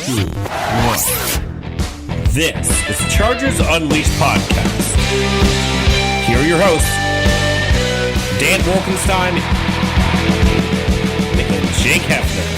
2, 1. This is Chargers Unleashed podcast. Here are your hosts, Dan Wolkenstein and Jake Hefner.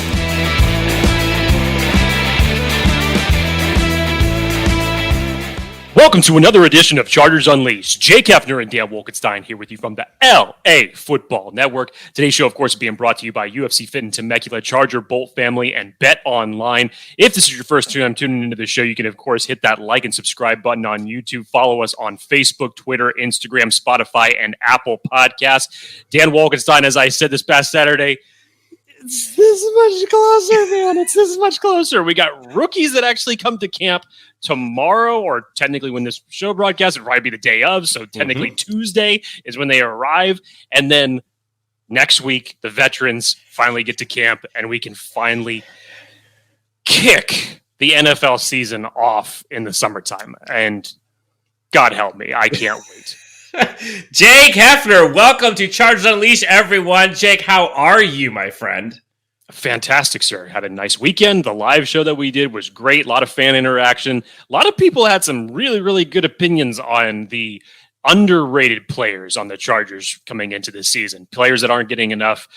Welcome to another edition of Chargers Unleashed. Jake Hefner and Dan Wolkenstein here with you from the LA Football Network. Today's show, of course, is being brought to you by UFC Fit and Temecula, Charger Bolt Family, and Bet Online. If this is your first time tuning into the show, you can, of course, hit that like and subscribe button on YouTube. Follow us on Facebook, Twitter, Instagram, Spotify, and Apple Podcasts. Dan Wolkenstein, as I said this past Saturday, it's this much closer, man. It's this much closer. We got rookies that actually come to camp tomorrow, or technically when this show broadcasts, it'll probably be the day of. So technically Tuesday is when they arrive. And then next week, the veterans finally get to camp and we can finally kick the NFL season off in the summertime. And God help me, I can't wait. Jake Hefner, welcome to Chargers Unleashed, everyone. Jake, how are you, my friend? Fantastic, sir. Had a nice weekend. The live show that we did was great. A lot of fan interaction. A lot of people had some really, really good opinions on the underrated players on the Chargers coming into this season. Players that aren't getting enough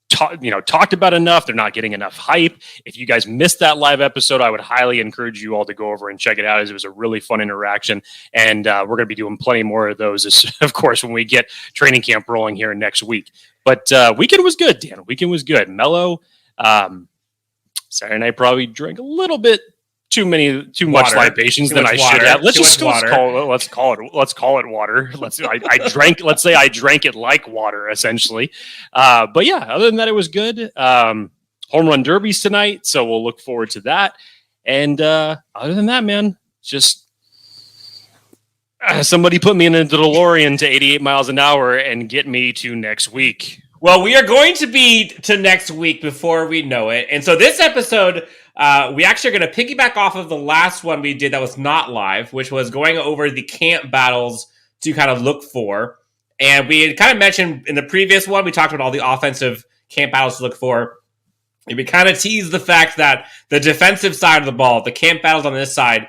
talked about enough. They're not getting enough hype. If you guys missed that live episode, I would highly encourage you all to go over and check it out, as it was a really fun interaction. And we're going to be doing plenty more of those, of course, when we get training camp rolling here next week. But weekend was good, Dan. Weekend was good. Mellow. Saturday night probably drank a little bit too much libations than I should have. Let's call it water. I drank it like water, essentially. But yeah, other than that, it was good. Home run derbies tonight, so we'll look forward to that. And other than that, man, just somebody put me in a DeLorean to 88 miles an hour and get me to next week. Well, we are going to be to next week before we know it. And so this episode, we actually are going to piggyback off of the last one we did that was not live, which was going over the camp battles to kind of look for. And we had kind of mentioned in the previous one, we talked about all the offensive camp battles to look for. And we kind of teased the fact that the defensive side of the ball, the camp battles on this side,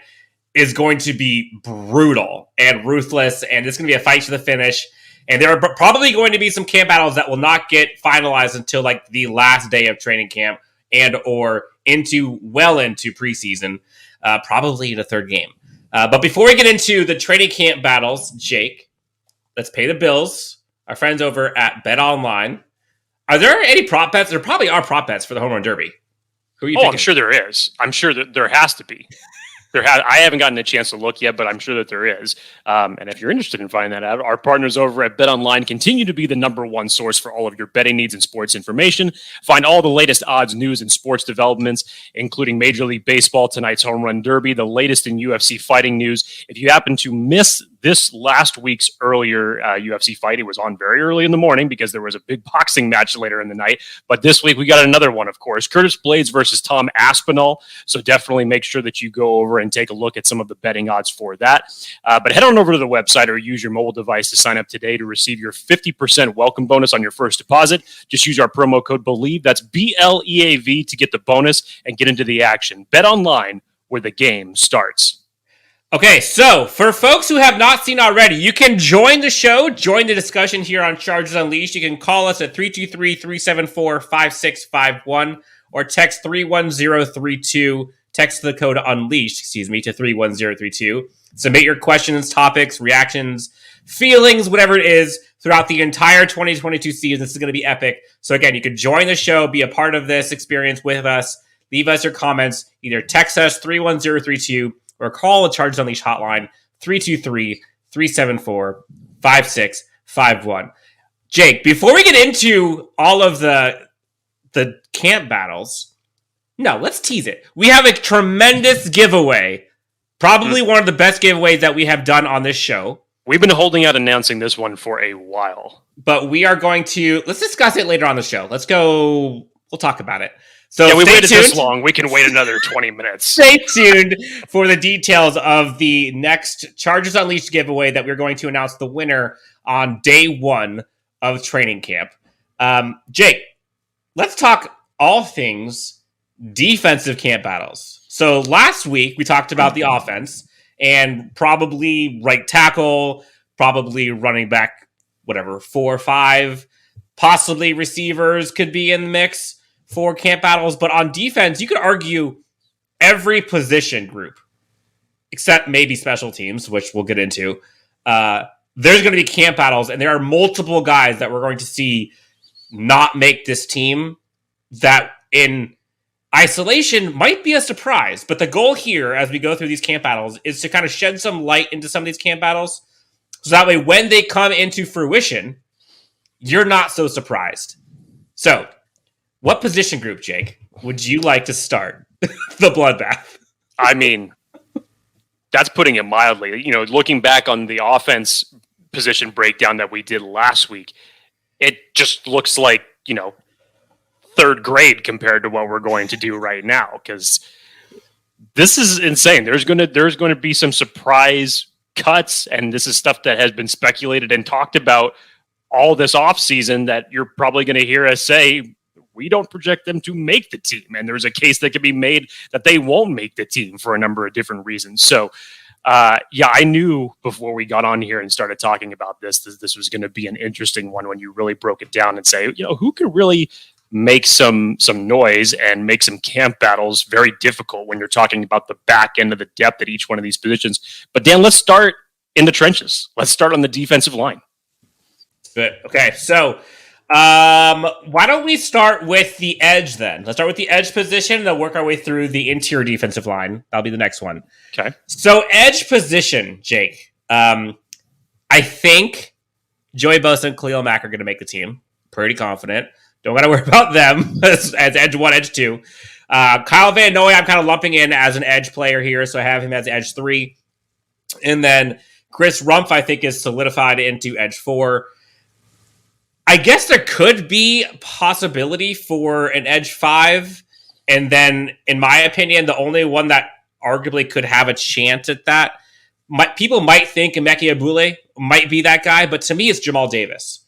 is going to be brutal and ruthless. And it's going to be a fight to the finish. And there are probably going to be some camp battles that will not get finalized until like the last day of training camp and or into preseason, probably in the third game. But before we get into the training camp battles, Jake, let's pay the bills. Our friends over at Bet Online. Are there any prop bets? There probably are prop bets for the home run derby. Who are you thinking? I'm sure there is. I'm sure that there has to be. I haven't gotten a chance to look yet, but I'm sure that there is. And if you're interested in finding that out, our partners over at BetOnline continue to be the number one source for all of your betting needs and sports information. Find all the latest odds, news, and sports developments, including Major League Baseball, tonight's home run derby, the latest in UFC fighting news. If you happen to miss this last week's earlier UFC fight, it was on very early in the morning because there was a big boxing match later in the night. But this week we got another one, of course, Curtis Blades versus Tom Aspinall. So definitely make sure that you go over and take a look at some of the betting odds for that. But head on over to the website or use your mobile device to sign up today to receive your 50% welcome bonus on your first deposit. Just use our promo code BELIEVE. That's BLEAV to get the bonus and get into the action. Bet Online, where the game starts. Okay, so for folks who have not seen already, you can join the show, join the discussion here on Chargers Unleashed. You can call us at 323-374-5651 or text 31032. Text the code UNLEASHED, to 31032. Submit your questions, topics, reactions, feelings, whatever it is, throughout the entire 2022 season. This is going to be epic. So again, you can join the show, be a part of this experience with us. Leave us your comments. Either text us 31032 or call the Chargers Unleashed hotline 323-374-5651. Jake, before we get into all of the camp battles, no, let's tease it. We have a tremendous giveaway. Probably one of the best giveaways that we have done on this show. We've been holding out announcing this one for a while. But we are going to... Let's discuss it later on the show. Let's go... We'll talk about it. So yeah, we waited this long. We can wait another 20 minutes. Stay tuned for the details of the next Chargers Unleashed giveaway that we're going to announce the winner on day one of training camp. Jake, let's talk all things defensive camp battles. So last week we talked about the offense and probably right tackle, probably running back, whatever, 4 or 5, possibly receivers could be in the mix for camp battles. But on defense, you could argue every position group, except maybe special teams, which we'll get into. There's going to be camp battles, and there are multiple guys that we're going to see not make this team that in isolation might be a surprise. But the goal here, as we go through these camp battles, is to kind of shed some light into some of these camp battles. So that way, when they come into fruition, you're not so surprised. So, what position group, Jake, would you like to start the bloodbath? I mean, that's putting it mildly. You know, looking back on the offense position breakdown that we did last week, it just looks like, you know, third grade compared to what we're going to do right now, because this is insane. There's going to be some surprise cuts, and this is stuff that has been speculated and talked about all this offseason that you're probably going to hear us say, we don't project them to make the team. And there's a case that could be made that they won't make the team for a number of different reasons. So, yeah, I knew before we got on here and started talking about this was going to be an interesting one when you really broke it down and say, you know, who could really make some noise and make some camp battles very difficult when you're talking about the back end of the depth at each one of these positions. But Dan, let's start in the trenches. Let's start on the defensive line. Good. Okay, so why don't we start with the edge then? Let's start with the edge position and then work our way through the interior defensive line. That'll be the next one. Okay. So edge position, Jake. I think Joey Bosa and Khalil Mack are going to make the team. Pretty confident. Don't got to worry about them as edge 1, edge 2. Kyle Van Noy, I'm kind of lumping in as an edge player here, so I have him as edge 3. And then Chris Rumph, I think, is solidified into edge 4. I guess there could be possibility for an edge 5. And then, in my opinion, the only one that arguably could have a chance at that, people might think Emeke Egbule might be that guy, but to me, it's Jamal Davis.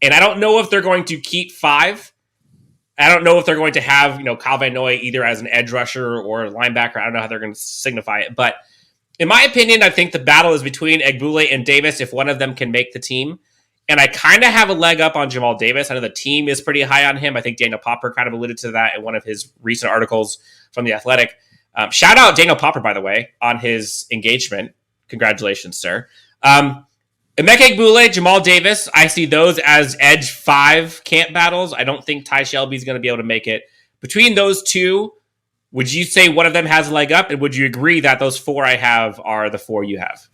And I don't know if they're going to keep 5. I don't know if they're going to have, Kyle Van Noy either as an edge rusher or a linebacker. I don't know how they're going to signify it. But in my opinion, I think the battle is between Egbule and Davis if one of them can make the team. And I kind of have a leg up on Jamal Davis. I know the team is pretty high on him. I think Daniel Popper kind of alluded to that in one of his recent articles from The Athletic. Shout out Daniel Popper, by the way, on his engagement. Congratulations, sir. Emeke Egbule, Jamal Davis, I see those as edge 5 camp battles. I don't think Ty Shelby is going to be able to make it. Between those two, would you say one of them has a leg up? And would you agree that those 4 I have are the 4 you have?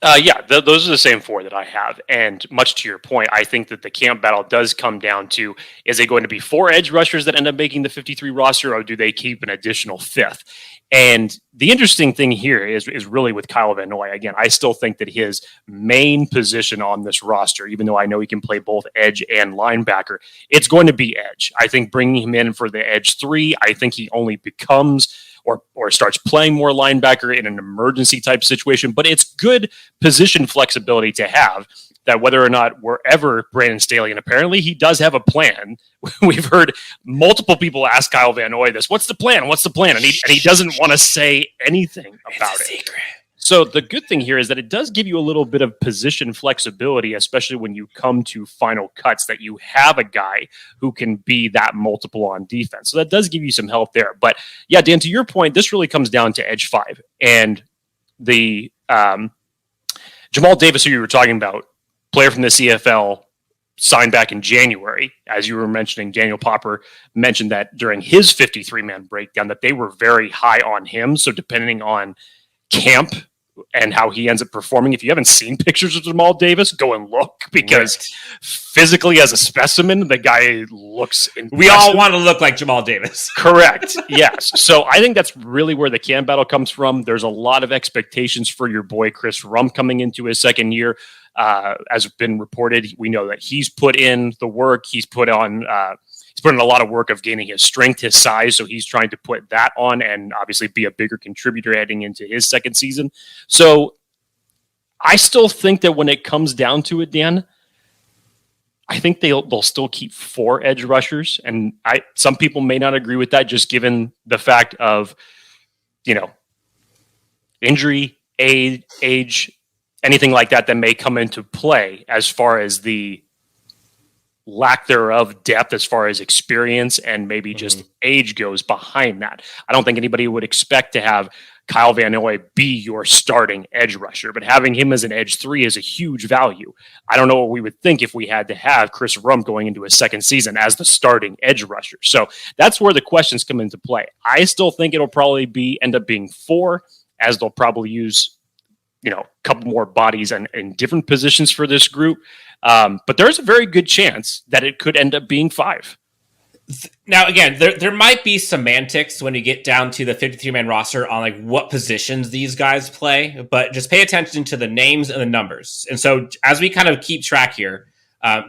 Yeah, those are the same 4 that I have. And much to your point, I think that the camp battle does come down to, is it going to be 4 edge rushers that end up making the 53 roster, or do they keep an additional 5th? And the interesting thing here is really with Kyle Van Noy. Again, I still think that his main position on this roster, even though I know he can play both edge and linebacker, it's going to be edge. I think bringing him in for the edge 3, I think he only becomes or starts playing more linebacker in an emergency type situation. But it's good position flexibility to have, that whether or not we're ever Brandon Staley, and apparently he does have a plan. We've heard multiple people ask Kyle Van Noy this, what's the plan? What's the plan? And he doesn't want to say anything about it. Secret. So the good thing here is that it does give you a little bit of position flexibility, especially when you come to final cuts, that you have a guy who can be that multiple on defense. So that does give you some help there. But yeah, Dan, to your point, this really comes down to edge 5. And the Jamal Davis, who you were talking about, player from the CFL, signed back in January. As you were mentioning, Daniel Popper mentioned that during his 53-man breakdown that they were very high on him. So depending on camp and how he ends up performing, if you haven't seen pictures of Jamal Davis, go and look, because physically as a specimen, the guy looks impressive. We all want to look like Jamal Davis. Correct. Yes. So I think that's really where the camp battle comes from. There's a lot of expectations for your boy Chris Rumph coming into his second year. As been reported, we know that he's put in the work. He's put in a lot of work of gaining his strength, his size. So he's trying to put that on and obviously be a bigger contributor heading into his second season. So I still think that when it comes down to it, Dan, I think they'll still keep 4 edge rushers, and some people may not agree with that, just given the fact of, injury, age, anything like that may come into play as far as the lack thereof depth, as far as experience and maybe just age goes behind that. I don't think anybody would expect to have Kyle Van Noy be your starting edge rusher, but having him as an edge 3 is a huge value. I don't know what we would think if we had to have Chris Rumph going into a second season as the starting edge rusher. So that's where the questions come into play. I still think it'll probably end up being 4, as they'll probably use, a couple more bodies in different positions for this group. But there's a very good chance that it could end up being 5. Now, again, there might be semantics when you get down to the 53-man roster on like what positions these guys play, but just pay attention to the names and the numbers. And so as we kind of keep track here,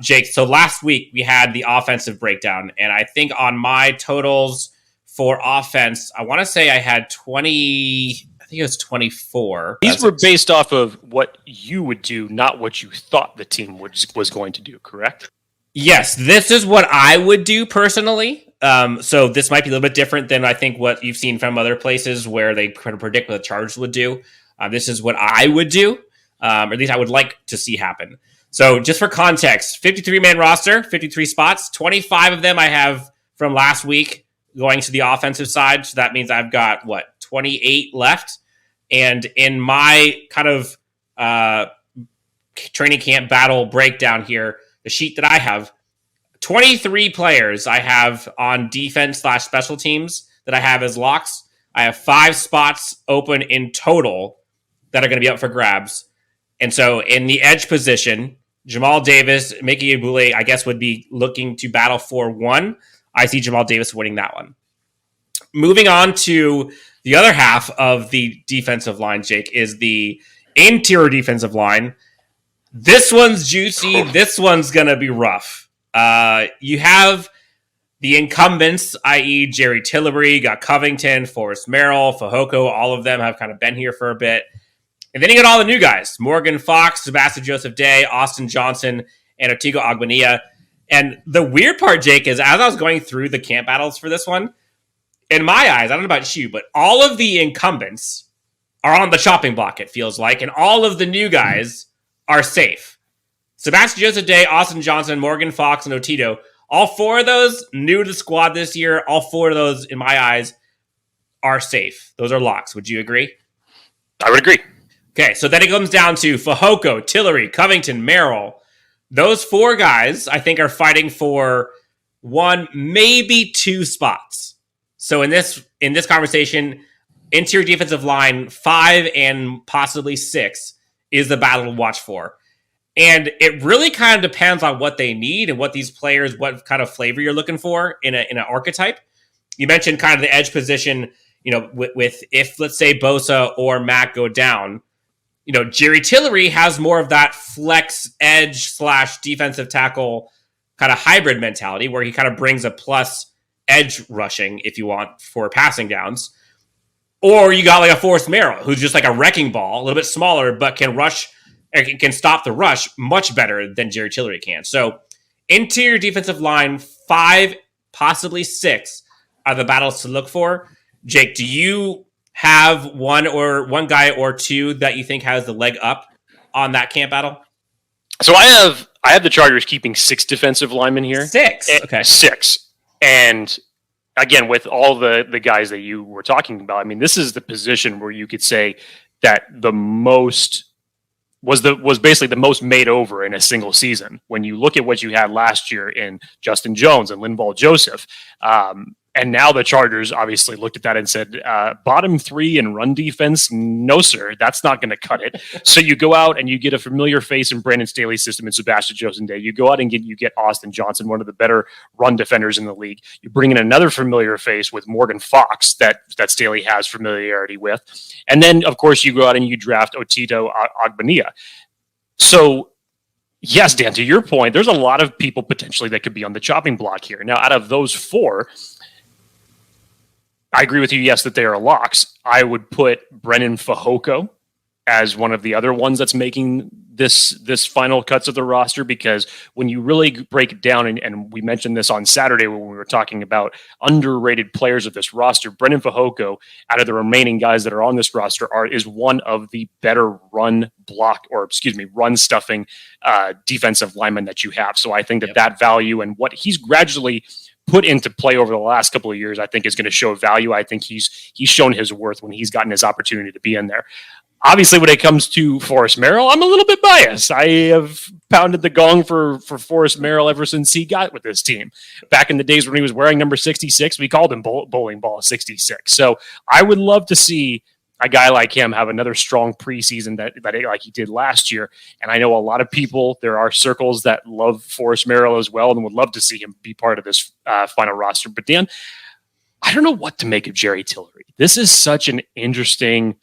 Jake, so last week we had the offensive breakdown, and I think on my totals for offense, I want to say I had 20... I think it was 24. These were based off of what you would do, not what you thought the team was going to do, correct? Yes, this is what I would do personally. So this might be a little bit different than I think what you've seen from other places where they kind of predict what the Chargers would do. This is what I would do, or at least I would like to see happen. So just for context, 53-man roster, 53 spots, 25 of them I have from last week going to the offensive side. So that means I've got, 28 left. And in my kind of training camp battle breakdown here, the sheet that I have, 23 players I have on defense/special teams that I have as locks. I have 5 spots open in total that are going to be up for grabs. And so in the edge position, Jamal Davis, Emeke Egbule, I guess would be looking to battle for 1. I see Jamal Davis winning that one. Moving on to the other half of the defensive line, Jake, is the interior defensive line. This one's juicy. This one's going to be rough. You have the incumbents, i.e. Jerry Tillery, got Covington, Forrest, Merril, Fehoko. All of them have kind of been here for a bit. And then you got all the new guys, Morgan Fox, Sebastian Joseph Day, Austin Johnson, and Ottito Ogbonnia. And the weird part, Jake, is as I was going through the camp battles for this one, in my eyes, I don't know about you, but all of the incumbents are on the chopping block, it feels like, and all of the new guys are safe. Sebastian Joseph Day, Austin Johnson, Morgan Fox, and Ottito, all 4 of those new to the squad this year. All 4 of those, in my eyes, are safe. Those are locks. Would you agree? I would agree. Okay, so then it comes down to Fehoko, Tillery, Covington, Merril. Those 4 guys, I think, are fighting for 1, maybe 2 spots. So in this conversation, interior defensive line 5 and possibly 6 is the battle to watch for. And it really kind of depends on what they need and what these players, what kind of flavor you're looking for in an archetype. You mentioned kind of the edge position, with if, let's say, Bosa or Mack go down, Jerry Tillery has more of that flex edge / defensive tackle kind of hybrid mentality where he kind of brings a plus edge rushing, if you want, for passing downs. Or you got like a Forrest Merril, who's just like a wrecking ball, a little bit smaller, but can stop the rush much better than Jerry Tillery can. So interior defensive line 5, possibly 6 are the battles to look for. Jake, do you have one guy or 2 that you think has the leg up on that camp battle? So I have the Chargers keeping 6 defensive linemen here. 6? Okay. 6. And again, with all the guys that you were talking about, I mean, this is the position where you could say that the most was basically the most made over in a single season. When you look at what you had last year in Justin Jones and Linval Joseph, and now the Chargers obviously looked at that and said, bottom 3 in run defense, no, sir, that's not going to cut it. So you go out and you get a familiar face in Brandon Staley's system in Sebastian Joseph Day. You go out and get Austin Johnson, one of the better run defenders in the league. You bring in another familiar face with Morgan Fox that Staley has familiarity with. And then, of course, you go out and you draft Ottito Ogbonnia. So, yes, Dan, to your point, there's a lot of people potentially that could be on the chopping block here. Now, out of those 4, I agree with you, yes, that they are locks. I would put Brennan Fehoko as one of the other ones that's making this final cuts of the roster, because when you really break it down, and we mentioned this on Saturday when we were talking about underrated players of this roster, Breiden Fehoko, out of the remaining guys that are on this roster, is one of the better run stuffing defensive linemen that you have. So I think that value and what he's gradually put into play over the last couple of years, I think is going to show value. I think he's shown his worth when he's gotten his opportunity to be in there. Obviously, when it comes to Forrest Merril, I'm a little bit biased. I have pounded the gong for Forrest Merril ever since he got with this team. Back in the days when he was wearing number 66, we called him bowling ball 66. So I would love to see a guy like him have another strong preseason that like he did last year. And I know a lot of people, there are circles that love Forrest Merril as well and would love to see him be part of this final roster. But Dan, I don't know what to make of Jerry Tillery. This is such an interesting...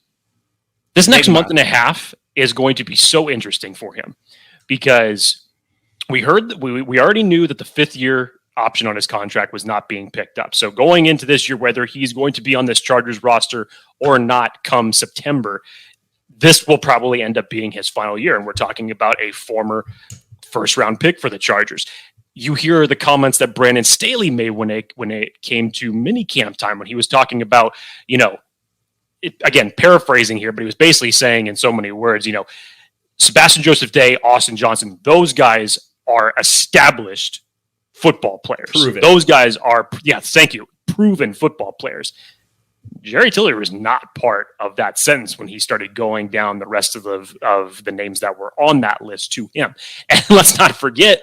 This next month and a half is going to be so interesting for him, because we already knew that the 5th year option on his contract was not being picked up. So going into this year, whether he's going to be on this Chargers roster or not come September, this will probably end up being his final year. And we're talking about a former first-round pick for the Chargers. You hear the comments that Brandon Staley made when it came to minicamp time, when he was talking about, again, paraphrasing here, but he was basically saying in so many words, Sebastian Joseph Day, Austin Johnson, those guys are established football players. Proven. Those guys are, proven football players. Jerry Tillery was not part of that sentence when he started going down the rest of the names that were on that list to him. And let's not forget,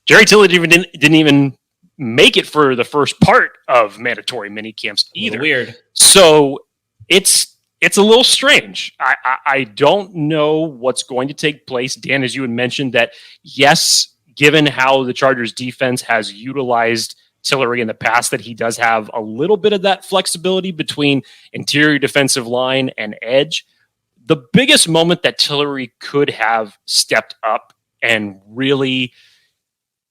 Jerry Tillery didn't even make it for the first part of mandatory mini camps either. Weird. So it's a little strange. I don't know what's going to take place. Dan, as you had mentioned, that yes, given how the Chargers defense has utilized Tillery in the past, that he does have a little bit of that flexibility between interior defensive line and edge. The biggest moment that Tillery could have stepped up and really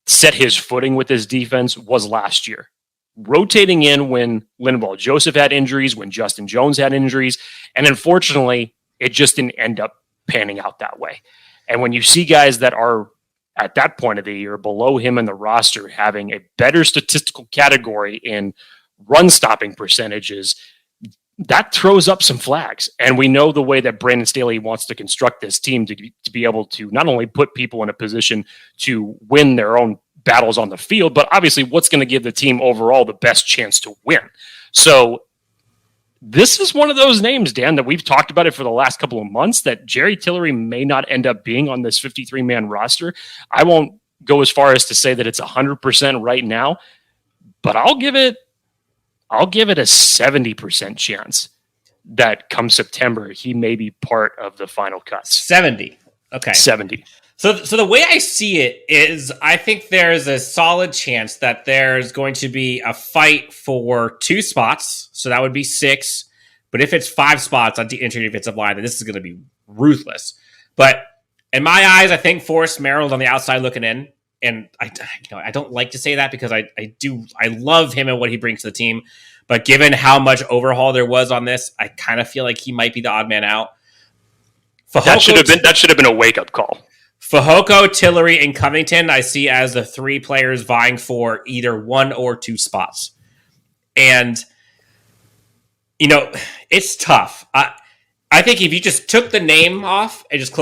set his footing with his defense was last year. Rotating in when Linval Joseph had injuries, when Justin Jones had injuries, and unfortunately, it just didn't end up panning out that way. And when you see guys that are at that point of the year below him in the roster having a better statistical category in run stopping percentages, that throws up some flags. And we know the way that Brandon Staley wants to construct this team to be able to not only put people in a position to win their own battles on the field, but obviously what's going to give the team overall the best chance to win. So this is one of those names, Dan, that we've talked about it for the last couple of months, that Jerry Tillery may not end up being on this 53-man roster. I won't go as far as to say that it's 100% right now, but I'll give it a 70% chance that come September, he may be part of the final cuts. 70. Okay. 70. So the way I see it is, I think there's a solid chance that there's going to be a fight for 2 spots. So that would be 6. But if it's 5 spots on the interior defensive line, then this is going to be ruthless. But in my eyes, I think Forrest Merril on the outside looking in. And I don't like to say that because I love him and what he brings to the team. But given how much overhaul there was on this, I kind of feel like he might be the odd man out. That should have been a wake-up call. Fehoko, Tillery, and Covington I see as the 3 players vying for either 1 or 2 spots. And, it's tough. I think if you just took the name off and just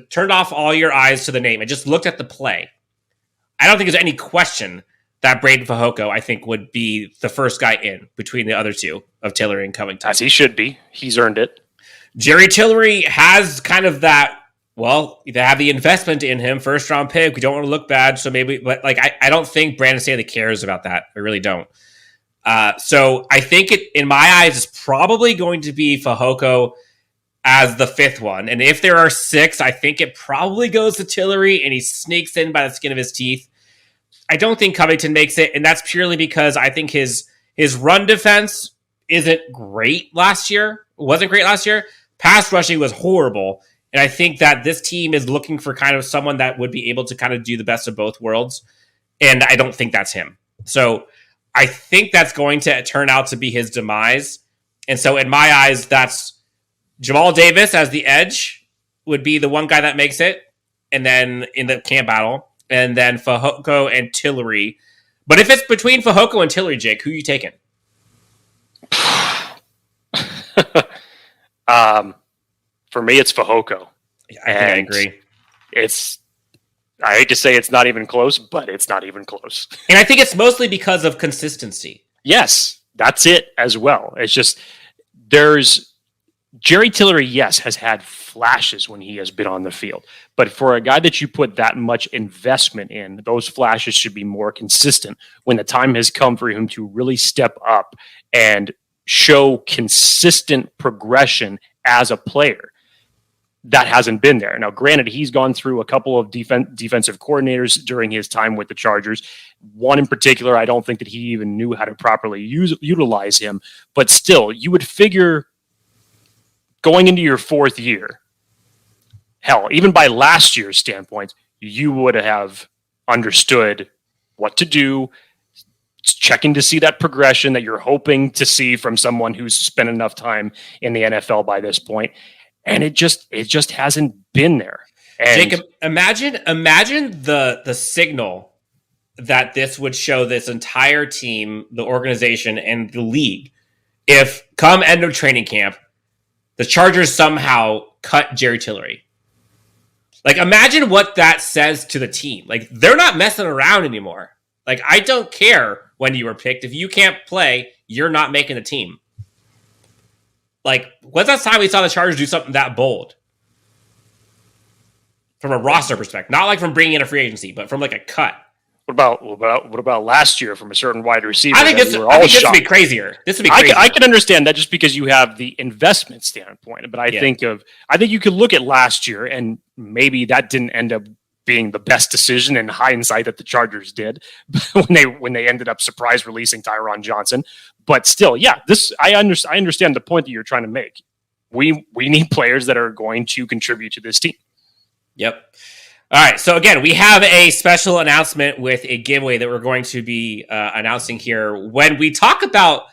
turned off all your eyes to the name and just looked at the play, I don't think there's any question that Breiden Fehoko, I think, would be the first guy in between the other 2 of Tillery and Covington. As he should be. He's earned it. Jerry Tillery has kind of that, they have the investment in him, first round pick. We don't want to look bad. So maybe, but I don't think Brandon Staley cares about that. I really don't. So I think in my eyes, it's probably going to be Fehoko as the 5th one. And if there are 6, I think it probably goes to Tillery and he sneaks in by the skin of his teeth. I don't think Covington makes it. And that's purely because I think his run defense isn't great last year. Wasn't great last year. Pass rushing was horrible. And I think that this team is looking for kind of someone that would be able to kind of do the best of both worlds. And I don't think that's him. So I think that's going to turn out to be his demise. And so in my eyes, that's Jamal Davis as the edge would be the one guy that makes it, and then in the camp battle, and then Fehoko and Tillery. But if it's between Fehoko and Tillery, Jake, who are you taking? For me, it's Fehoko. I agree. I hate to say it's not even close, but it's not even close. And I think it's mostly because of consistency. Yes, that's it as well. It's just Jerry Tillery, yes, has had flashes when he has been on the field. But for a guy that you put that much investment in, those flashes should be more consistent when the time has come for him to really step up and show consistent progression as a player. That hasn't been there. Now, granted, he's gone through a couple of defensive coordinators during his time with the Chargers. One in particular, I don't think that he even knew how to properly utilize him. But still, you would figure going into your fourth year, hell, even by last year's standpoint, you would have understood what to do, checking to see that progression that you're hoping to see from someone who's spent enough time in the NFL by this point. And it just hasn't been there. And Jacob, imagine the signal that this would show this entire team, the organization, and the league if come end of training camp, the Chargers somehow cut Jerry Tillery. Like, imagine what that says to the team. Like, they're not messing around anymore. Like, I don't care when you were picked. If you can't play, you're not making the team. Like, when's that time we saw the Chargers do something that bold? From a roster perspective. Not like from bringing in a free agency, but from like a cut. What about last year from a certain wide receiver? I think this would be crazier. This would be crazier. I can understand that just because you have the investment standpoint, but I think you could look at last year and maybe that didn't end up being the best decision in hindsight that the Chargers did when they ended up surprise releasing Tyron Johnson. But still, I understand the point that you're trying to make. We need players that are going to contribute to this team. Yep. All right. So again, we have a special announcement with a giveaway that we're going to be announcing here. When we talk about,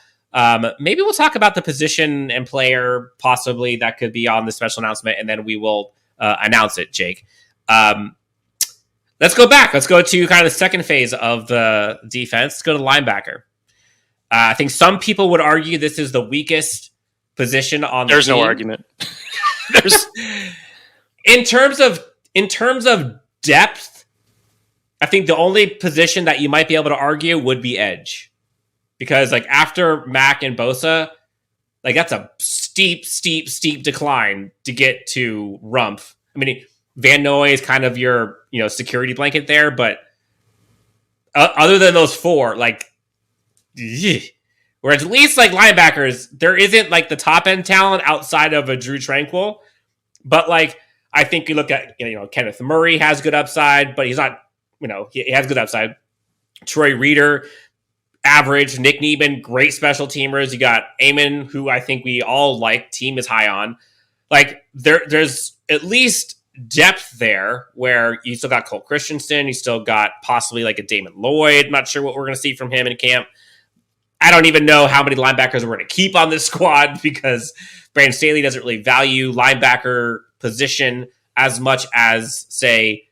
maybe we'll talk about the position and player possibly that could be on the special announcement, and then we will announce it, Jake. Let's go back. Let's go to kind of the second phase of the defense. Let's go to linebacker. I think some people would argue this is the weakest position on the team. There's no argument. In terms of depth, I think the only position that you might be able to argue would be edge. Because like after Mack and Bosa, like that's a steep decline to get to Rumph. I mean, Van Noy is kind of your, security blanket there, but other than those four, like, whereas at least like linebackers, there isn't like the top end talent outside of a Drue Tranquill, but like I think you look at Kenneth Murray has good upside, but he's not he has good upside. Troy Reeder, average. Nick Neimman, great special teamers. You got Eamon, who I think we all like. Team is high on. Like there's at least depth there where you still got Cole Christianson, you still got possibly like a Damon Lloyd. I'm not sure what we're going to see from him in camp. I don't even know how many linebackers we're going to keep on this squad because Brandon Staley doesn't really value linebacker position as much as, say,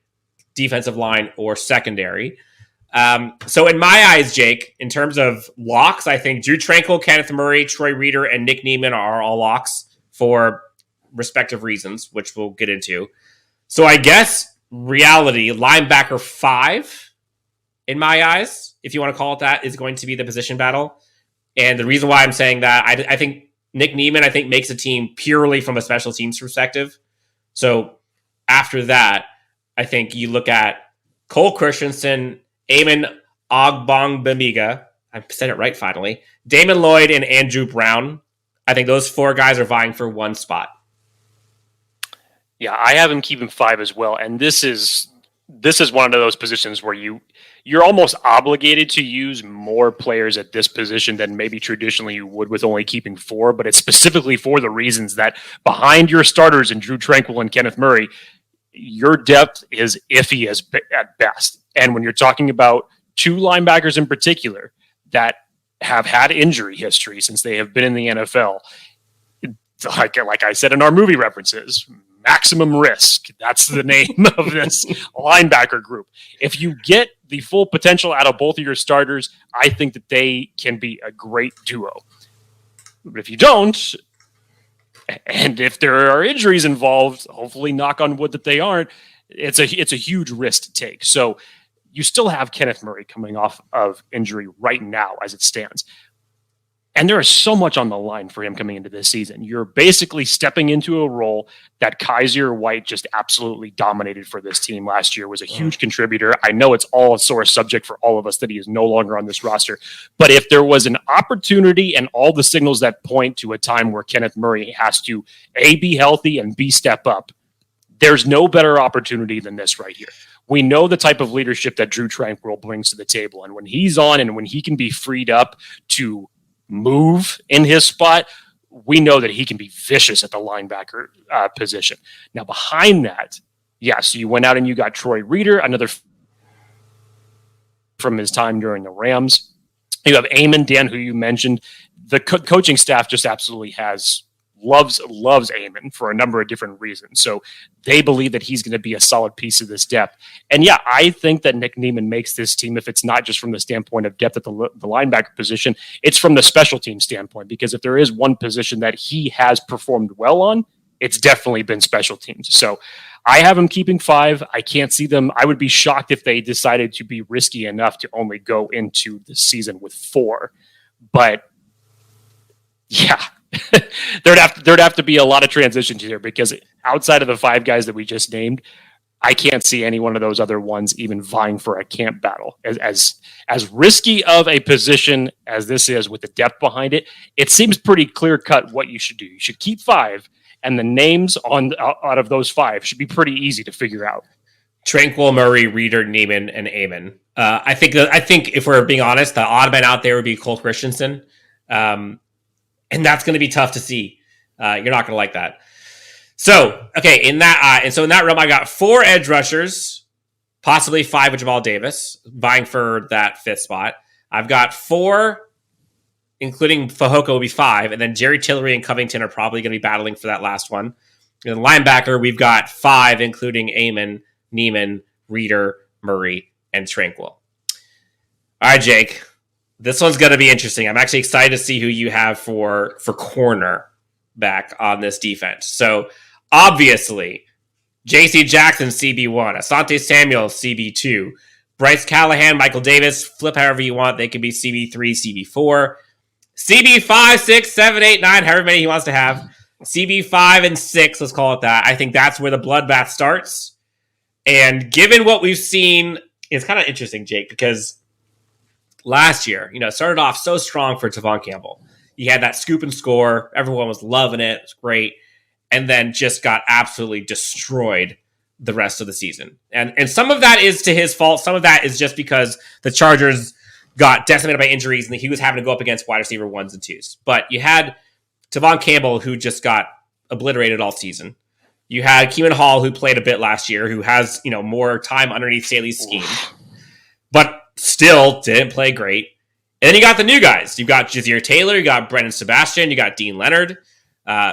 defensive line or secondary. So in my eyes, Jake, in terms of locks, I think Drue Tranquill, Kenneth Murray, Troy Reeder, and Nick Neimman are all locks for respective reasons, which we'll get into. So I guess reality, linebacker 5, in my eyes, if you want to call it that, is going to be the position battle. And the reason why I'm saying that, I think Nick Neimman, makes a team purely from a special teams perspective. So after that, I think you look at Cole Christianson, Eamon Ogbonnia, I said it right finally, Damon Lloyd, and Andrew Brown. I think those 4 guys are vying for one spot. Yeah, I have him keeping 5 as well, and this is one of those positions where you're almost obligated to use more players at this position than maybe traditionally you would with only keeping 4, but it's specifically for the reasons that behind your starters in Drue Tranquill and Kenneth Murray, your depth is iffy at best. And when you're talking about 2 linebackers in particular that have had injury history since they have been in the NFL, like I said in our movie references, maximum risk. That's the name of this linebacker group. If you get the full potential out of both of your starters, I think that they can be a great duo. But if you don't, and if there are injuries involved, hopefully knock on wood that they aren't, it's a huge risk to take. So you still have Kenneth Murray coming off of injury right now as it stands. And there is so much on the line for him coming into this season. You're basically stepping into a role that Kaiser White just absolutely dominated for this team last year, was a huge contributor. I know it's all a sore subject for all of us that he is no longer on this roster. But if there was an opportunity and all the signals that point to a time where Kenneth Murray has to, A, be healthy and B, step up, there's no better opportunity than this right here. We know the type of leadership that Drue Tranquill brings to the table. And when he's on and when he can be freed up to move in his spot, we know that he can be vicious at the linebacker position. Now, behind that, yes, you went out and you got Troy Reeder, another from his time during the Rams. You have Eamon, Dan, who you mentioned. The coaching staff just absolutely loves Eamon for a number of different reasons. So they believe that he's going to be a solid piece of this depth. And yeah, I think that Nick Neimman makes this team, if it's not just from the standpoint of depth at the linebacker position, it's from the special team standpoint, because if there is one position that he has performed well on, it's definitely been special teams. So I have him keeping 5. I can't see them. I would be shocked if they decided to be risky enough to only go into the season with 4. But yeah, there'd have to be a lot of transitions here, because outside of the 5 guys that we just named, I can't see any one of those other ones even vying for a camp battle. As risky of a position as this is, with the depth behind it, it seems pretty clear cut what you should do. You should keep 5, and the names out of those 5 should be pretty easy to figure out. Tranquill, Murray, Reeder, Neimman, and Eamon. I think if we're being honest, the odd man out there would be Cole Christianson. And that's going to be tough to see. You're not going to like that. So, okay, in that realm, I got 4 edge rushers, possibly 5 with Jamal Davis, vying for that 5th spot. I've got 4, including Fehoko will be 5, and then Jerry Tillery and Covington are probably going to be battling for that last one. And linebacker, we've got 5, including Eamon, Neimman, Reeder, Murray, and Tranquill. All right, Jake. This one's going to be interesting. I'm actually excited to see who you have for corner back on this defense. So, obviously, J.C. Jackson, CB1. Asante Samuel, CB2. Bryce Callahan, Michael Davis, flip however you want. They could be CB3, CB4. CB5, 6, 7, 8, 9, however many he wants to have. CB5 and 6, let's call it that. I think that's where the bloodbath starts. And given what we've seen, it's kind of interesting, Jake, because last year, started off so strong for Tevaughn Campbell. He had that scoop and score. Everyone was loving it. It was great. And then just got absolutely destroyed the rest of the season. And some of that is to his fault. Some of that is just because the Chargers got decimated by injuries and he was having to go up against wide receiver 1s and 2s. But you had Tevaughn Campbell, who just got obliterated all season. You had Kemon Hall, who played a bit last year, who has, more time underneath Staley's scheme. But still didn't play great. And then you got the new guys. You got Jasir Taylor, you got Brendan Sebastian, you got Dean Leonard.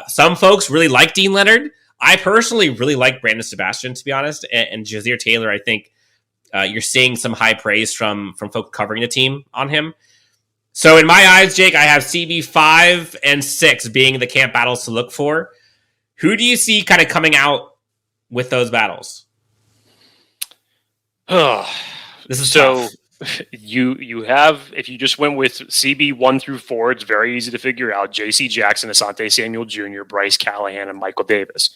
Some folks really like Dean Leonard. I personally really like Brandon Sebastian, to be honest. And Jasir Taylor, I think you're seeing some high praise from folks covering the team on him. So in my eyes, Jake, I have CB 5 and 6 being the camp battles to look for. Who do you see kind of coming out with those battles? This is so tough. You have, if you just went with CB 1 through 4, it's very easy to figure out. J.C. Jackson, Asante Samuel Jr., Bryce Callahan, and Michael Davis.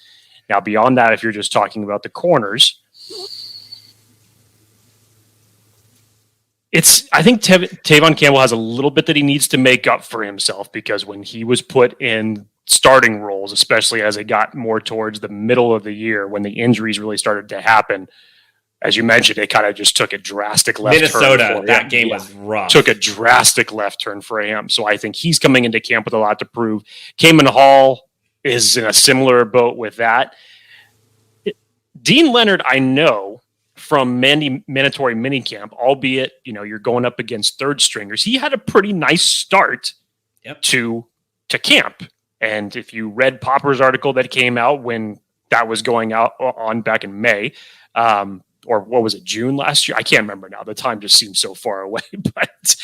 Now, beyond that, if you're just talking about the corners, I think Tevaughn Campbell has a little bit that he needs to make up for himself, because when he was put in starting roles, especially as it got more towards the middle of the year, when the injuries really started to happen, as you mentioned, it kind of just took a drastic left turn. Minnesota, that game was rough. Took a drastic left turn for him. So I think he's coming into camp with a lot to prove. Kemon Hall is in a similar boat with that. Dean Leonard, I know from mandatory minicamp, albeit, you're going up against third stringers, he had a pretty nice start to camp. And if you read Popper's article that came out when that was going out on back in May, or what was it, June last year? I can't remember now. The time just seems so far away. But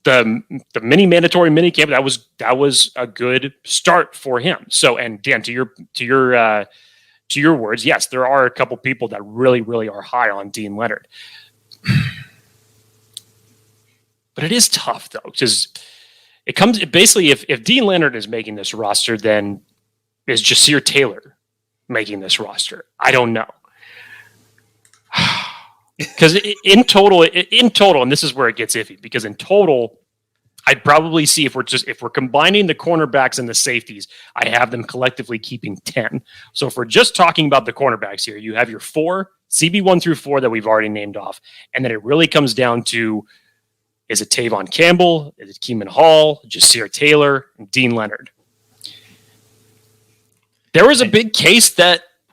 the mini mandatory mini camp, that was a good start for him. So, and Dan, to your words, yes, there are a couple people that really, really are high on Dean Leonard. But it is tough though, because it comes basically if Dean Leonard is making this roster, then is Jasir Taylor making this roster? I don't know. Because in total, and this is where it gets iffy, because in total, I'd probably see if we're combining the cornerbacks and the safeties, I have them collectively keeping 10. So if we're just talking about the cornerbacks here, you have your 4, CB1 through 4 that we've already named off. And then it really comes down to, is it Tevaughn Campbell? Is it Kemon Hall, Jasir Taylor, and Dean Leonard? There was a big case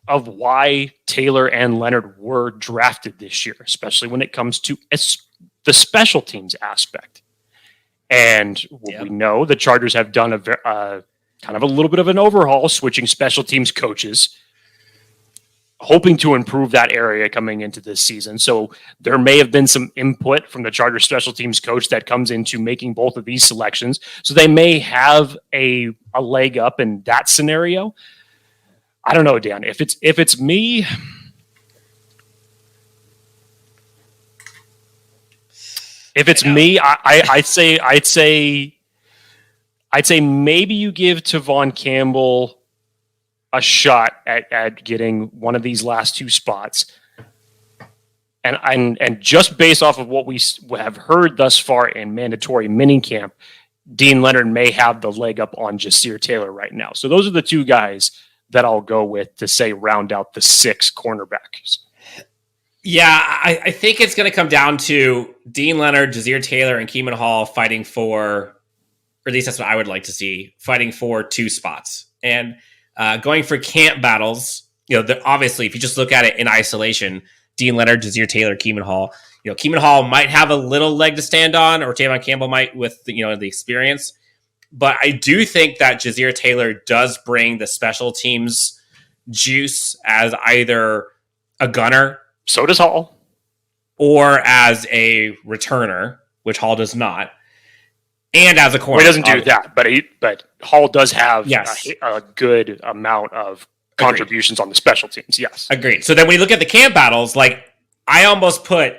of why Taylor and Leonard were drafted this year, especially when it comes to the special teams aspect. And we know the Chargers have done a kind of a little bit of an overhaul, switching special teams coaches, hoping to improve that area coming into this season. So there may have been some input from the Chargers special teams coach that comes into making both of these selections. So they may have a leg up in that scenario. I don't know, Dan. If it's me, I'd say maybe you give Tevaughn Campbell a shot at getting one of these last 2 spots. And just based off of what we have heard thus far in mandatory minicamp, Dean Leonard may have the leg up on Jasir Taylor right now. So those are the 2 guys that I'll go with to say round out the 6 cornerbacks. Yeah, I think it's going to come down to Dean Leonard, Jasir Taylor, and Kemon Hall fighting for, or at least that's what I would like to see, fighting for 2 spots. And going for camp battles, obviously, if you just look at it in isolation, Dean Leonard, Jasir Taylor, Kemon Hall, Kemon Hall might have a little leg to stand on, or Tevaughn Campbell might with the experience. But I do think that Jasir Taylor does bring the special teams juice as either a gunner. So does Hall. Or as a returner, which Hall does not. And as a corner. He doesn't do that, but Hall does have yes. a good amount of contributions on the special teams. Yes. Agreed. So then when you look at the camp battles, like I almost put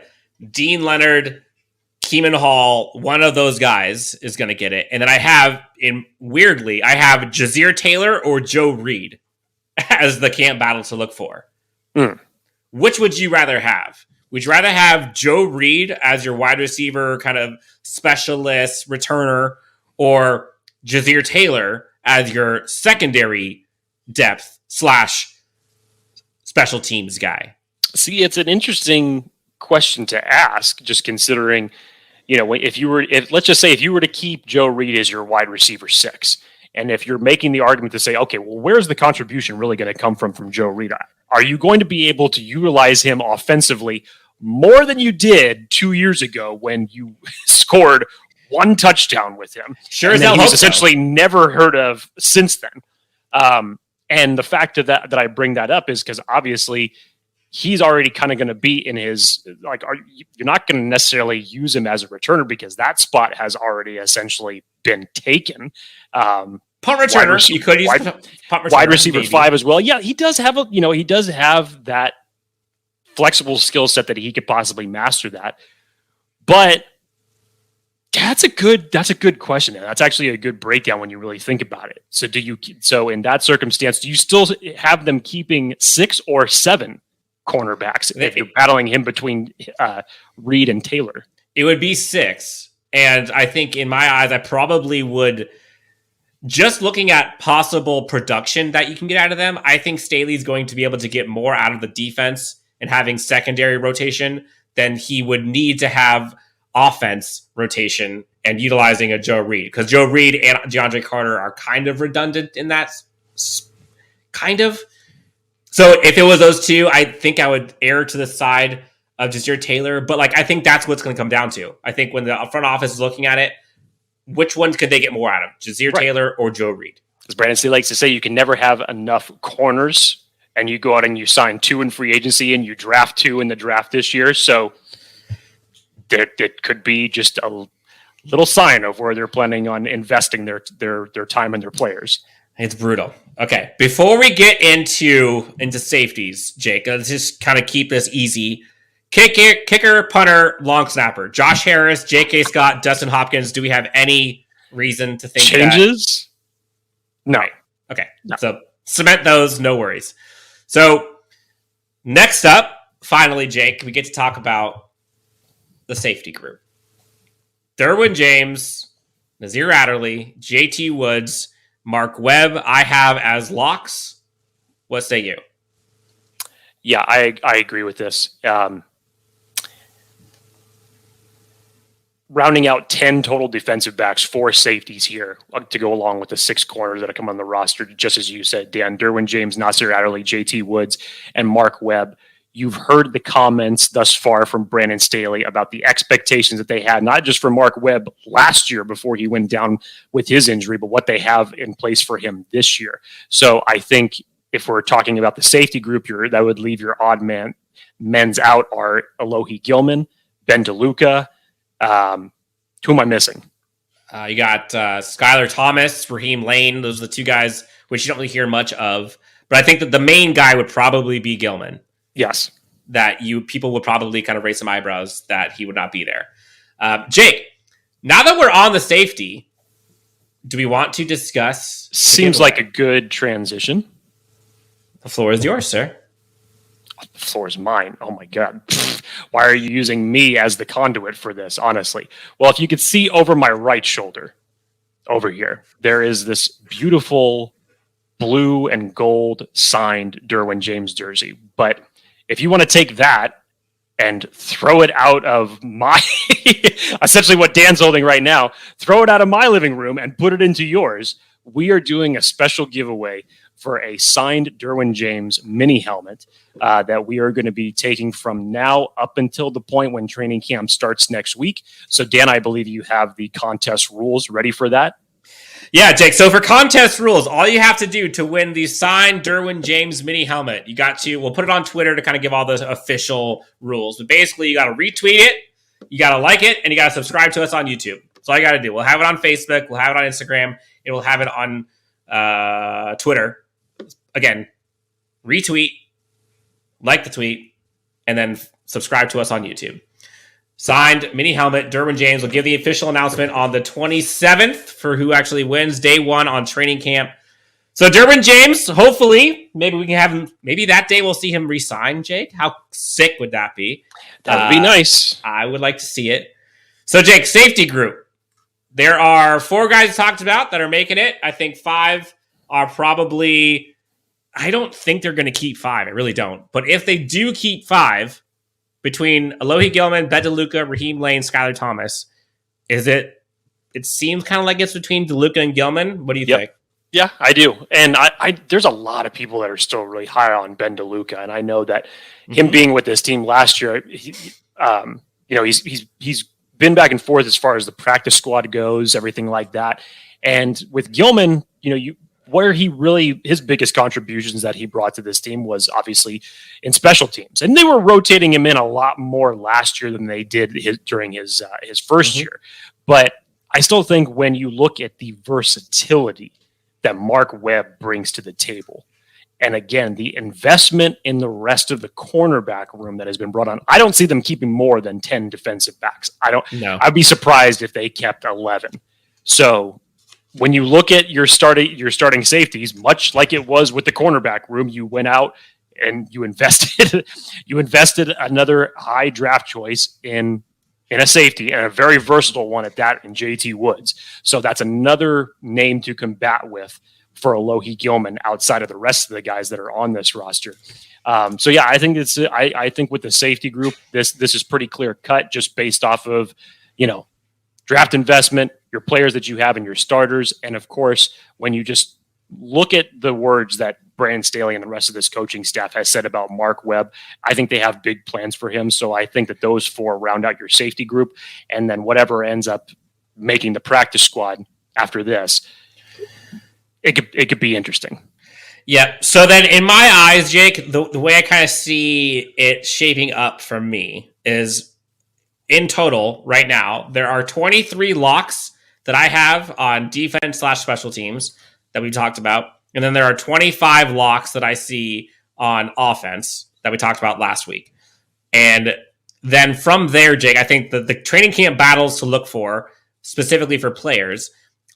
Dean Leonard, Kemon Hall, one of those guys is going to get it. And then I have Jasir Taylor or Joe Reed as the camp battle to look for. Which would you rather have? Would you rather have Joe Reed as your wide receiver kind of specialist returner, or Jasir Taylor as your secondary depth / special teams guy? See, it's an interesting question to ask, just considering, let's just say if you were to keep Joe Reed as your wide receiver 6, and if you're making the argument to say, okay, well, where's the contribution really going to come from Joe Reed? Are you going to be able to utilize him offensively more than you did 2 years ago when you scored 1 touchdown with him? Sure, and then he was essentially never heard of since then. And the fact of that I bring that up is because obviously he's already kind of going to be in his, you're not going to necessarily use him as a returner because that spot has already essentially been taken. Punt returner, you could use punt returner, wide receiver maybe. 5 as well. Yeah, he does have that flexible skill set that he could possibly master that. But that's a good question. That's actually a good breakdown when you really think about it. So in that circumstance, do you still have them keeping 6 or 7 cornerbacks if you're battling him between Reed and Taylor? It would be 6. And I think in my eyes, I probably would, just looking at possible production that you can get out of them, I think Staley's going to be able to get more out of the defense and having secondary rotation than he would need to have offense rotation and utilizing a Joe Reed. Because Joe Reed and DeAndre Carter are kind of redundant in that. Kind of. So if it was those 2, I think I would err to the side of Jasir Taylor. But I think that's what's going to come down to. I think when the front office is looking at it, which ones could they get more out of? Jasir Taylor or Joe Reed? As Brandon Staley likes to say, you can never have enough corners, and you go out and you sign 2 in free agency and you draft 2 in the draft this year. So that could be just a little sign of where they're planning on investing their time and their players. It's brutal. Okay, before we get into safeties, Jake, let's just kind of keep this easy. Kicker, punter, long snapper. Josh Harris, J.K. Scott, Dustin Hopkins. Do we have any reason to think changes? No. Right. Okay, no. So cement those, no worries. So next up, finally, Jake, we get to talk about the safety group. Derwin James, Nazir Adderley, JT Woods, Mark Webb, I have as locks. What say you? Yeah, I agree with this. Rounding out 10 total defensive backs, 4 safeties here to go along with the 6 corners that have come on the roster, just as you said, Dan. Derwin James, Nazir Adderley, JT Woods, and Mark Webb. You've heard the comments thus far from Brandon Staley about the expectations that they had, not just for Mark Webb last year before he went down with his injury, but what they have in place for him this year. So I think if we're talking about the safety group, that would leave your odd men's out are Alohi Gilman, Ben DeLuca. Who am I missing? You got Skylar Thomas, Raheem Lane. Those are the 2 guys which you don't really hear much of. But I think that the main guy would probably be Gilman. Yes. That people would probably kind of raise some eyebrows that he would not be there. Jake, now that we're on the safety, do we want to discuss? Seems like a good transition. The floor is yours, sir. The floor is mine. Oh my God. Why are you using me as the conduit for this, honestly? Well, if you could see over my right shoulder, over here, there is this beautiful blue and gold signed Derwin James jersey. But if you want to take that and throw it out of my, essentially what Dan's holding right now, throw it out of my living room and put it into yours, we are doing a special giveaway for a signed Derwin James mini helmet that we are going to be taking from now up until the point when training camp starts next week. So Dan, I believe you have the contest rules ready for that. Yeah, Jake. So for contest rules, all you have to do to win the signed Derwin James mini helmet, we'll put it on Twitter to kind of give all the official rules. But basically, you got to retweet it, you got to like it, and you got to subscribe to us on YouTube. That's all you got to do. We'll have it on Facebook, we'll have it on Instagram, and we'll have it on Twitter. Again, retweet, like the tweet, and then subscribe to us on YouTube. Signed mini helmet, Derwin James will give the official announcement on the 27th for who actually wins day 1 on training camp. So Derwin James, hopefully, maybe we can have him, maybe that day we'll see him re-sign, Jake. How sick would that be? That would be nice. I would like to see it. So Jake, safety group. There are 4 guys talked about that are making it. I think 5 are probably... I don't think they're going to keep 5. I really don't. But if they do keep 5, between Alohi Gilman, Ben DeLuca, Raheem Lane, Skylar Thomas, it seems kind of like it's between DeLuca and Gilman. What do you think? Yeah, I do. And I there's a lot of people that are still really high on Ben DeLuca. And I know that him being with this team last year, he's been back and forth as far as the practice squad goes, everything like that. And with Gilman, his biggest contributions that he brought to this team was obviously in special teams, and they were rotating him in a lot more last year than they did during his first year. But I still think when you look at the versatility that Mark Webb brings to the table, and again, the investment in the rest of the cornerback room that has been brought on, I don't see them keeping more than 10 defensive backs. I'd be surprised if they kept 11. So when you look at your starting safeties, much like it was with the cornerback room, you went out and you invested another high draft choice in a safety, and a very versatile one at that, in JT Woods. So that's another name to combat with for Alohi Gilman outside of the rest of the guys that are on this roster. So yeah, I think I think with the safety group, this is pretty clear cut just based off of, draft investment, your players that you have and your starters. And of course, when you just look at the words that Brandon Staley and the rest of this coaching staff has said about Mark Webb, I think they have big plans for him. So I think that those 4 round out your safety group, and then whatever ends up making the practice squad after this, it could be interesting. Yeah. So then in my eyes, Jake, the way I kind of see it shaping up for me is in total right now, there are 23 locks that I have on defense/special teams that we talked about. And then there are 25 locks that I see on offense that we talked about last week. And then from there, Jake, I think the training camp battles to look for, specifically for players,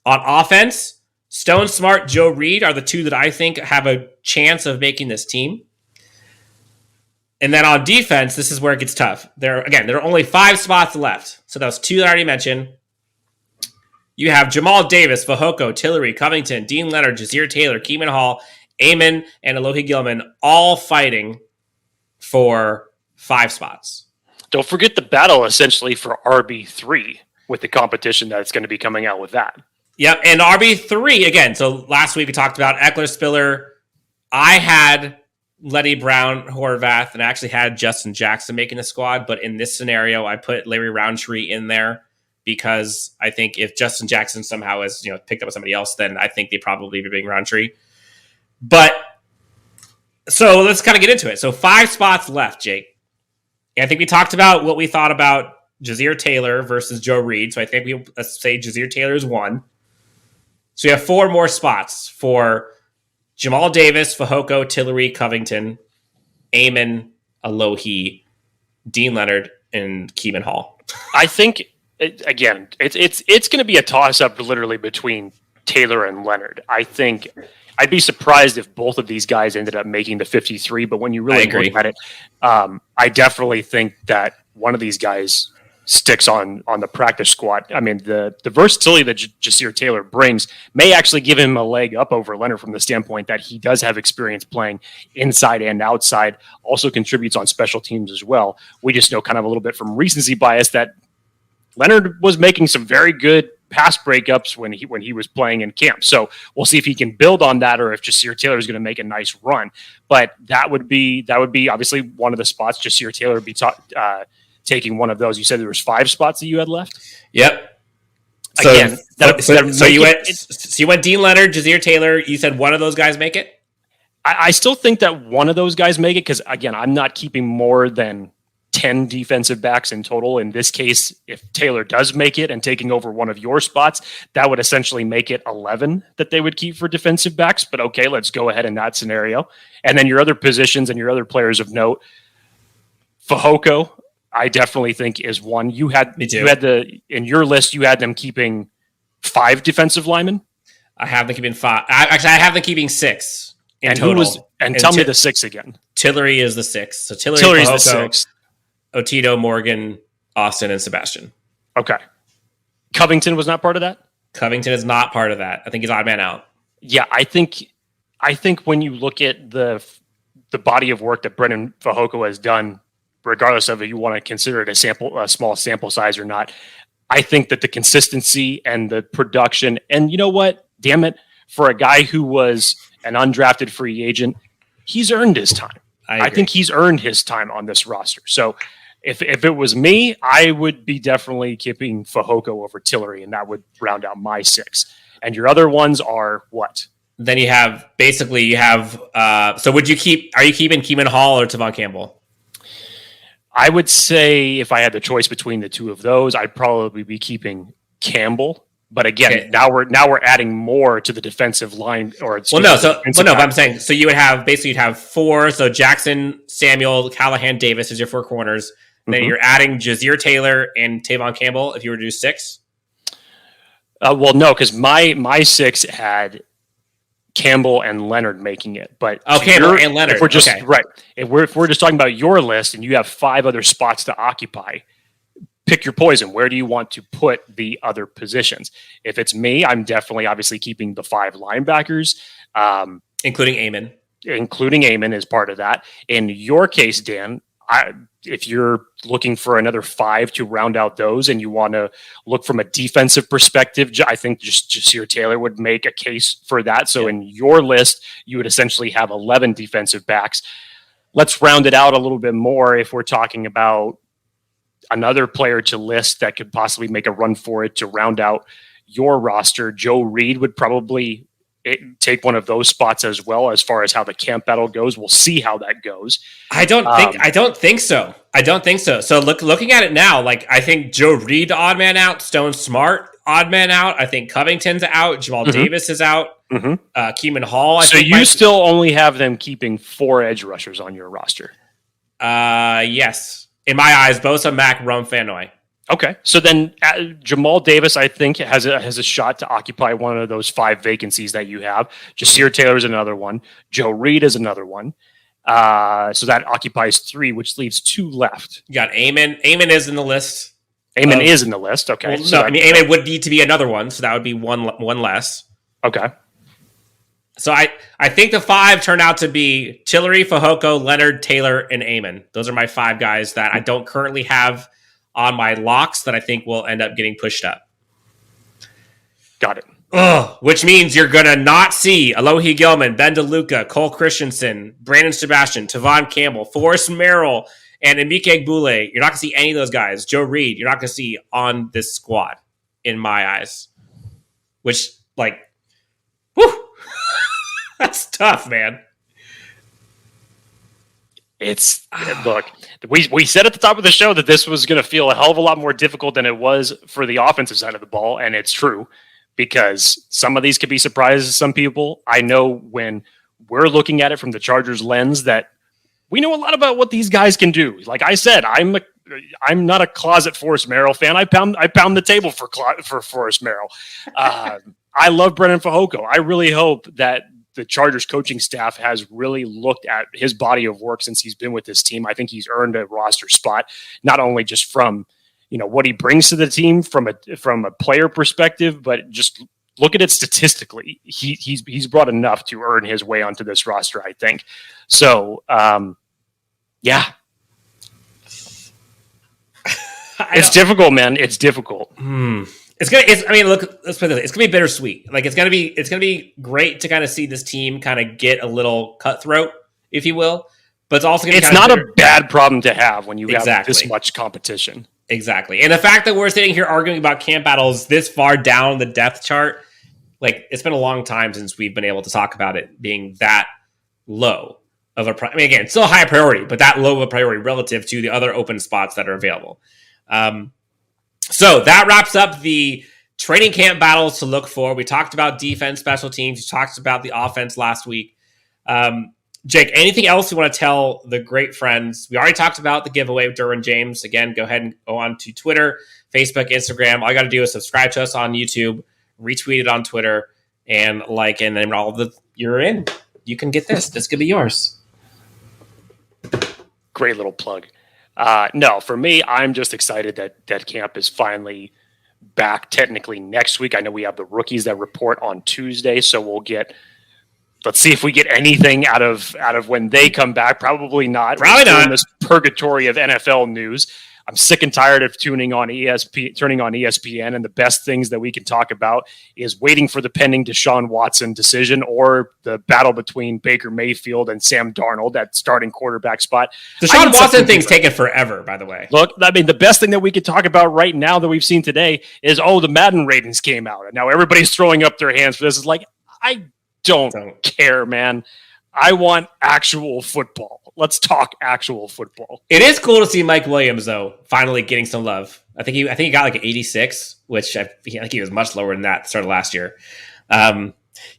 on offense, Stone Smart, Joe Reed are the two that I think have a chance of making this team. And then on defense, this is where it gets tough. There are only 5 spots left. So that was 2 that I already mentioned. You have Jamal Davis, Fehoko, Tillery, Covington, Dean Leonard, Jasir Taylor, Kemon Hall, Eamon, and Alohi Gilman all fighting for 5 spots. Don't forget the battle essentially for RB3 with the competition that's going to be coming out with that. Yep, and RB3, again, so last week we talked about Eckler, Spiller. I had Letty Brown, Horvath, and I actually had Justin Jackson making the squad, but in this scenario, I put Larry Roundtree in there because I think if Justin Jackson somehow is picked up with somebody else, then I think they probably be being Roundtree. But, so let's kind of get into it. So 5 spots left, Jake. And I think we talked about what we thought about Jasir Taylor versus Joe Reed, so I think let's say Jasir Taylor is 1. So you have 4 more spots for Jamal Davis, Fehoko, Tillery, Covington, Eamon, Alohi, Dean Leonard, and Kemon Hall. I think, again, it's going to be a toss-up literally between Taylor and Leonard. I think I'd be surprised if both of these guys ended up making the 53, but when you really look at it, I definitely think that one of these guys sticks on the practice squad. I mean, the versatility that Jasir Taylor brings may actually give him a leg up over Leonard from the standpoint that he does have experience playing inside and outside, also contributes on special teams as well. We just know kind of a little bit from recency bias that Leonard was making some very good pass breakups when he was playing in camp. So we'll see if he can build on that or if Jasir Taylor is going to make a nice run. But that would be obviously one of the spots. Jasir Taylor would be taking one of those. You said there was 5 spots that you had left? Yep. Again, so you went Dean Leonard, Jasir Taylor. You said one of those guys make it? I still think that one of those guys make it because, again, I'm not keeping more than 10 defensive backs in total. In this case, if Taylor does make it and taking over one of your spots, that would essentially make it 11 that they would keep for defensive backs. But okay, let's go ahead in that scenario. And then your other positions and your other players of note, Fehoko, I definitely think is one. You had in your list, you had them keeping 5 defensive linemen. I have them keeping 5. Actually, I have them keeping 6 in total. Tell me the 6 again. Tillery is the 6. So Tillery's the 6. Ottito, Morgan, Austin, and Sebastian. Okay. Covington was not part of that? Covington is not part of that. I think he's odd man out. Yeah, I think when you look at the body of work that Brendan Fehoko has done, regardless of if you want to consider it a small sample size or not, I think that the consistency and the production, and you know what? Damn it, for a guy who was an undrafted free agent, he's earned his time. I think he's earned his time on this roster. So if it was me, I would be definitely keeping Fehoko over Tillery, and that would round out my 6. And your other ones are what? Then you have so are you keeping Kemon Hall or Tevaughn Campbell? I would say if I had the choice between the two of those, I'd probably be keeping Campbell. But again, now we're adding more to the defensive line. But I'm saying so you'd have 4. So Jackson, Samuel, Callahan, Davis is your 4 corners. And then you're adding Jasir Taylor and Tevaughn Campbell if you were to do 6. Well, no, because my 6 had Campbell and Leonard making it. But Campbell and Leonard. If we're just if we're just talking about your list and you have 5 other spots to occupy, pick your poison. Where do you want to put the other positions? If it's me, I'm definitely obviously keeping the 5 linebackers, including Eamon. Including Eamon is part of that. In your case, Dan, if you're looking for another 5 to round out those and you want to look from a defensive perspective, I think just Jasir Taylor would make a case for that. So in your list, you would essentially have 11 defensive backs. Let's round it out a little bit more if we're talking about another player to list that could possibly make a run for it to round out your roster. Joe Reed would probably take one of those spots as well. As far as how the camp battle goes, we'll see how that goes. I don't think so. So looking at it now, like I think Joe Reed odd man out, Stone Smart odd man out. I think Covington's out. Jamal Davis is out. Kemon Hall. So you still only have them keeping 4 edge rushers on your roster. Yes. In my eyes, Bosa, Mack, Rumph, Van Noy. Okay, so then Jamal Davis, I think, has a shot to occupy one of those 5 vacancies that you have. Jasir Taylor is another one. Joe Reed is another one. So that occupies 3, which leaves 2 left. You got Eamon. Eamon is in the list. Eamon is in the list. Okay. Well, so Eamon would need to be another one, so that would be one less. Okay. So I think the 5 turned out to be Tillery, Fehoko, Leonard, Taylor, and Eamon. Those are my 5 guys that I don't currently have on my locks that I think will end up getting pushed up. Got it. Which means you're going to not see Alohi Gilman, Ben DeLuca, Cole Christianson, Brandon Sebastian, Tevaughn Campbell, Forrest Merril, and Emeke Egbule. You're not going to see any of those guys. Joe Reed, you're not going to see on this squad, in my eyes. Which, like, whew, that's tough, man. Look, we said at the top of the show that this was going to feel a hell of a lot more difficult than it was for the offensive side of the ball, and it's true because some of these could be surprises to some people. I know when we're looking at it from the Chargers lens that we know a lot about what these guys can do. Like I said, I'm not a closet Forrest Merril fan. I pound the table for Forrest Merril. I love Brendan Fehoko. I really hope that the Chargers coaching staff has really looked at his body of work since he's been with this team. I think he's earned a roster spot, not only just from, what he brings to the team from a player perspective, but just look at it statistically. He's brought enough to earn his way onto this roster, I think. So, yeah. It's difficult, man. It's difficult. Let's put it this way. It's gonna be bittersweet. Like it's gonna be great to kind of see this team kind of get a little cutthroat, if you will. But it's also it's not a bad problem to have when you have this much competition. Exactly. And the fact that we're sitting here arguing about camp battles this far down the depth chart, like it's been a long time since we've been able to talk about it being that low of a. Again, it's still a high priority, but that low of a priority relative to the other open spots that are available. So that wraps up the training camp battles to look for. We talked about defense, special teams. We talked about the offense last week. Jake, anything else you want to tell the great friends? We already talked about the giveaway with Derwin James. Again, go ahead and go on to Twitter, Facebook, Instagram. All you got to do is subscribe to us on YouTube, retweet it on Twitter, and like, and then you're in. You can get this. This could be yours. Great little plug. No, for me, I'm just excited that camp is finally back technically next week. I know we have the rookies that report on Tuesday, so let's see if we get anything out of when they come back. Probably not. Probably not. In this purgatory of NFL news. I'm sick and tired of turning on ESPN, and the best things that we can talk about is waiting for the pending Deshaun Watson decision or the battle between Baker Mayfield and Sam Darnold, that starting quarterback spot. Deshaun Watson thing's taken forever, by the way. Look, I mean, the best thing that we could talk about right now that we've seen today is, the Madden ratings came out. And now everybody's throwing up their hands for this. It's like, I don't care, man. I want actual football. Let's talk actual football. It is cool to see Mike Williams, though, finally getting some love. I think he got like an 86, which I think he was much lower than that at the start of last year. Yeah,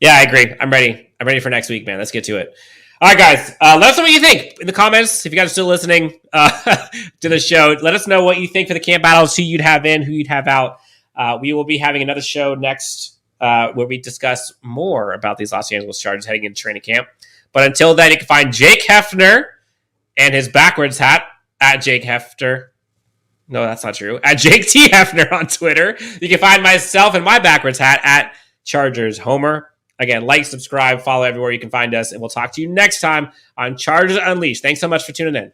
I agree. I'm ready. I'm ready for next week, man. Let's get to it. All right, guys. Let us know what you think in the comments. If you guys are still listening to the show, let us know what you think for the camp battles, who you'd have in, who you'd have out. We will be having another show next where we discuss more about these Los Angeles Chargers heading into training camp. But until then, you can find Jake Hefner and his backwards hat at Jake Hefner. No, that's not true. At Jake T. Hefner on Twitter. You can find myself and my backwards hat at Chargers Homer. Again, like, subscribe, follow everywhere you can find us, and we'll talk to you next time on Chargers Unleashed. Thanks so much for tuning in.